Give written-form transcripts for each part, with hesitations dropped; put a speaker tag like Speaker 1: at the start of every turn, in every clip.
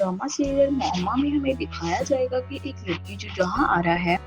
Speaker 1: Drama serial मोहम्मा में हमें दिखाया जाएगा कि एक लड़की जो जहाँ आ रहा है,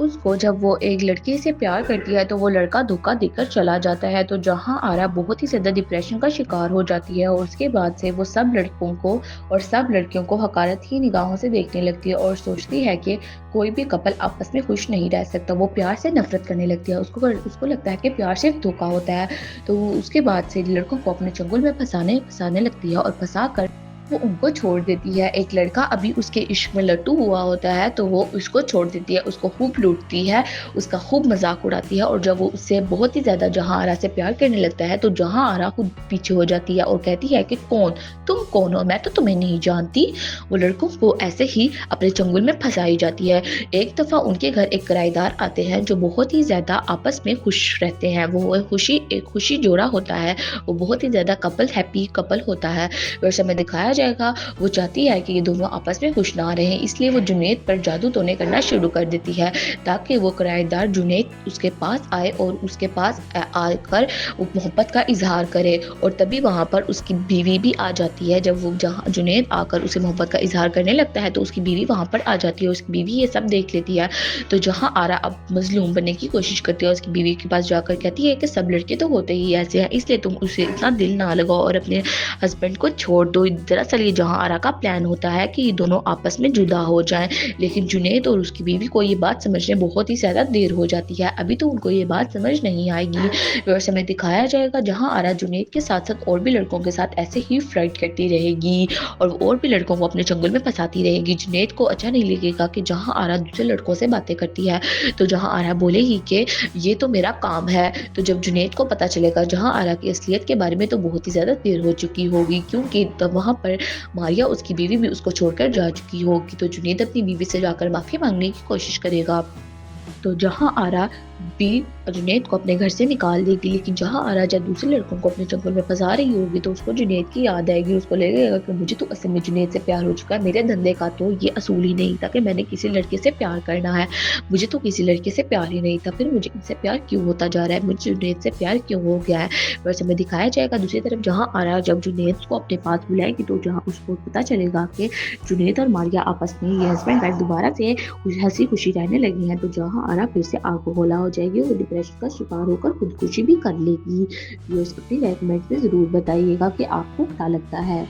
Speaker 1: उसको जब वो एक लड़के से प्यार करती है तो वो लड़का धोखा देकर चला जाता है। तो जहाँ आरा बहुत ही ज़्यादा डिप्रेशन का शिकार हो जाती है और उसके बाद से वो सब लड़कों को और सब लड़कियों को हकारत की निगाहों से देखने लगती है और सोचती है कि कोई भी कपल आपस में खुश नहीं रह सकता। वो प्यार से नफरत करने लगती है। उसको उसको लगता है कि प्यार सिर्फ धोखा होता है। तो वो उसके बाद से लड़कों को अपने चंगुल में फंसाने फंसाने लगती है और फंसा कर वो उनको छोड़ देती है। एक लड़का अभी उसके इश्क में लट्टू हुआ होता है तो वो उसको छोड़ देती है, उसको खूब लूटती है, उसका खूब मजाक उड़ाती है। और जब वो उससे बहुत ही ज्यादा जहां आरा से प्यार करने लगता है तो जहां आरा खुद पीछे हो जाती है और कहती है कि कौन तुम कौन हो, मैं तो तुम्हें नहीं जानती। वो लड़कों को ऐसे ही अपने चंगुल में फंसाई जाती है। एक दफा उनके घर एक किराएदार आते हैं जो बहुत ही ज्यादा आपस में खुश रहते हैं। वो एक खुशी जोड़ा होता है, वो बहुत ही ज्यादा हैप्पी कपल होता है। वैसे में दिखाया जाएगा वो चाहती है कि ये दोनों आपस में खुश ना रहें, इसलिए वो जुनैद पर जादू टोने करना शुरू कर देती है ताकि वो किराएदार जुनैद उसके पास आए और उसके पास आकर वो मोहब्बत का इजहार करे। और तभी वहां पर उसकी बीवी भी आ जाती है। जब वो जहाँ जुनैद आकर उसे मोहब्बत का इजहार करने लगता है तो उसकी बीवी वहां पर आ जाती है। उसकी बीवी ये सब देख लेती है। तो जहाँ आरा अब मजलूम बनने की कोशिश करती है, उसकी बीवी के पास जाकर कहती है कि सब लड़के तो होते ही ऐसे हैं, इसलिए तुम उसे इतना दिल ना लगाओ और अपने हस्बैंड को छोड़ दो। दरअसल ये जहां आरा का प्लान होता है कि ये दोनों आपस में जुदा हो जाएं, लेकिन जुनैद और उसकी बीवी को ये बात समझने बहुत ही ज्यादा देर हो जाती है। अभी तो उनको ये बात समझ नहीं आएगी। वैसे में दिखाया जाएगा जहां आरा जुनैद के साथ साथ और भी लड़कों के साथ ऐसे ही फ्लाइट करती रहेगी और भी लड़कों को अपने चंगुल में फंसाती रहेगी। जुनैद को अच्छा नहीं लगेगा कि जहां आरा दूसरे लड़कों से बातें करती है, तो जहां आरा बोलेगी कि ये तो मेरा काम है। तो जब जुनैद को पता चलेगा जहां आरा की असलियत के बारे में तो बहुत ही ज्यादा देर हो चुकी होगी, क्योंकि तब वहां पर मारिया उसकी बीवी भी उसको छोड़कर जा चुकी होगी। तो जुनैद अपनी बीवी से जाकर माफी मांगने की कोशिश करेगा। तो जहां आरा भी जुनैद को अपने घर से निकाल देगी, लेकिन जहां आरा जब दूसरे लड़कों को अपने चंगुल में फंसा रही होगी तो उसको जुनैद की याद आएगी। उसको लगेगा कि मुझे तो असल में जुनैद से प्यार हो चुका है, मेरे धंधे का तो ये असूल ही नहीं था कि मैंने किसी लड़के से प्यार करना है, मुझे तो किसी लड़के से प्यार ही नहीं था, फिर मुझे इनसे प्यार क्यों होता जा रहा है, मुझे जुनैद से प्यार क्यों हो गया है। वैसे में दिखाया जाएगा दूसरी तरफ जहां आरा जब जुनैद को अपने पास बुलाएगी तो जहां उसको पता चलेगा कि जुनैद और मारिया आपस में ये हस्बैंड वाइफ दोबारा से हंसी खुशी रहने लगी हैं, तो जहां आरा फिर से आग बबूला हो जाएगी और डिप्रेशन का शिकार होकर खुदकुशी भी कर लेगी। व्यूअर्स अपनी कमेंट में जरूर बताइएगा कि आपको क्या लगता है।